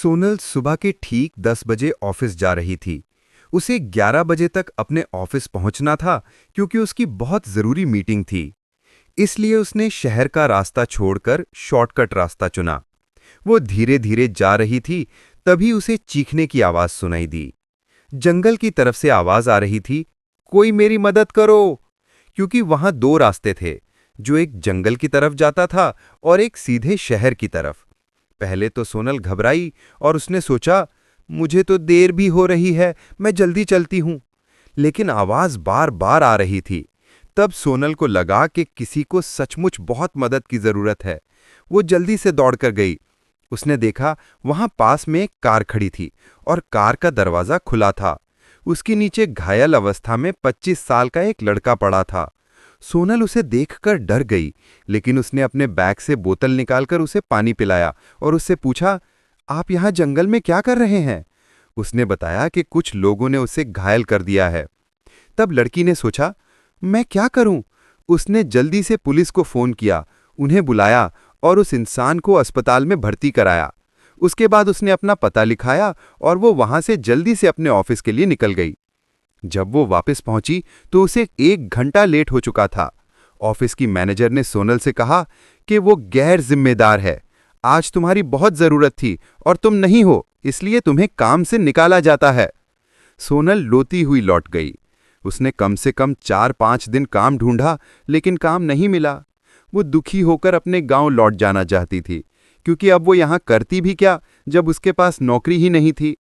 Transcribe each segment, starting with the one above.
सोनल सुबह के ठीक 10 बजे ऑफिस जा रही थी। उसे 11 बजे तक अपने ऑफिस पहुंचना था क्योंकि उसकी बहुत जरूरी मीटिंग थी। इसलिए उसने शहर का रास्ता छोड़कर शॉर्टकट रास्ता चुना। वो धीरे धीरे जा रही थी, तभी उसे चीखने की आवाज सुनाई दी। जंगल की तरफ से आवाज आ रही थी, कोई मेरी मदद करो। क्योंकि वहां दो रास्ते थे, जो एक जंगल की तरफ जाता था और एक सीधे शहर की तरफ। पहले तो सोनल घबराई और उसने सोचा, मुझे तो देर भी हो रही है, मैं जल्दी चलती हूं। लेकिन आवाज बार बार आ रही थी। तब सोनल को लगा कि किसी को सचमुच बहुत मदद की जरूरत है। वो जल्दी से दौड़कर गई। उसने देखा वहां पास में एक कार खड़ी थी और कार का दरवाजा खुला था। उसके नीचे घायल अवस्था में 25 साल का एक लड़का पड़ा था। सोनल उसे देखकर डर गई, लेकिन उसने अपने बैग से बोतल निकालकर उसे पानी पिलाया और उससे पूछा, आप यहाँ जंगल में क्या कर रहे हैं? उसने बताया कि कुछ लोगों ने उसे घायल कर दिया है। तब लड़की ने सोचा, मैं क्या करूं? उसने जल्दी से पुलिस को फोन किया, उन्हें बुलाया और उस इंसान को अस्पताल में भर्ती कराया। उसके बाद उसने अपना पता लिखाया और वो वहां से जल्दी से अपने ऑफिस के लिए निकल गई। जब वो वापस पहुंची तो उसे 1 घंटा लेट हो चुका था। ऑफिस की मैनेजर ने सोनल से कहा कि वो गैर जिम्मेदार है। आज तुम्हारी बहुत जरूरत थी और तुम नहीं हो, इसलिए तुम्हें काम से निकाला जाता है। सोनल रोती हुई लौट गई। उसने कम से कम 4-5 दिन काम ढूंढा, लेकिन काम नहीं मिला। वो दुखी होकर अपने गांव लौट जाना चाहती थी, क्योंकि अब वो यहां करती भी क्या जब उसके पास नौकरी ही नहीं थी।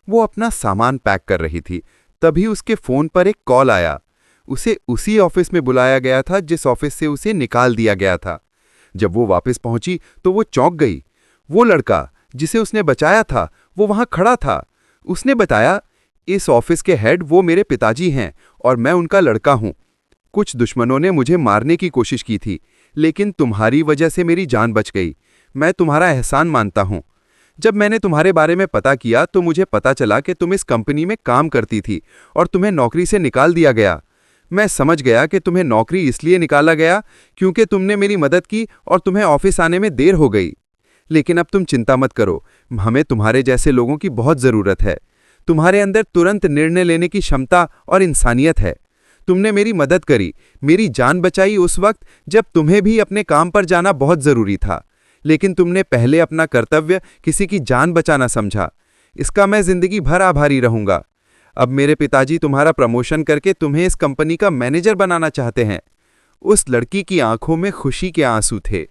वो अपना सामान पैक कर रही थी, तभी उसके फोन पर एक कॉल आया। उसे उसी ऑफिस में बुलाया गया था जिस ऑफिस से उसे निकाल दिया गया था। जब वो वापस पहुंची तो वो चौंक गई। वो लड़का जिसे उसने बचाया था वो वहां खड़ा था। उसने बताया, इस ऑफिस के हेड वो मेरे पिताजी हैं और मैं उनका लड़का हूं। कुछ दुश्मनों ने मुझे मारने की कोशिश की थी, लेकिन तुम्हारी वजह से मेरी जान बच गई। मैं तुम्हारा एहसान मानता हूं। जब मैंने तुम्हारे बारे में पता किया तो मुझे पता चला कि तुम इस कंपनी में काम करती थी और तुम्हें नौकरी से निकाल दिया गया। मैं समझ गया कि तुम्हें नौकरी इसलिए निकाला गया क्योंकि तुमने मेरी मदद की और तुम्हें ऑफिस आने में देर हो गई। लेकिन अब तुम चिंता मत करो, हमें तुम्हारे जैसे लोगों की बहुत ज़रूरत है। तुम्हारे अंदर तुरंत निर्णय लेने की क्षमता और इंसानियत है। तुमने मेरी मदद करी, मेरी जान बचाई उस वक्त जब तुम्हें भी अपने काम पर जाना बहुत ज़रूरी था। लेकिन तुमने पहले अपना कर्तव्य किसी की जान बचाना समझा। इसका मैं जिंदगी भर आभारी रहूंगा। अब मेरे पिताजी तुम्हारा प्रमोशन करके तुम्हें इस कंपनी का मैनेजर बनाना चाहते हैं। उस लड़की की आंखों में खुशी के आंसू थे।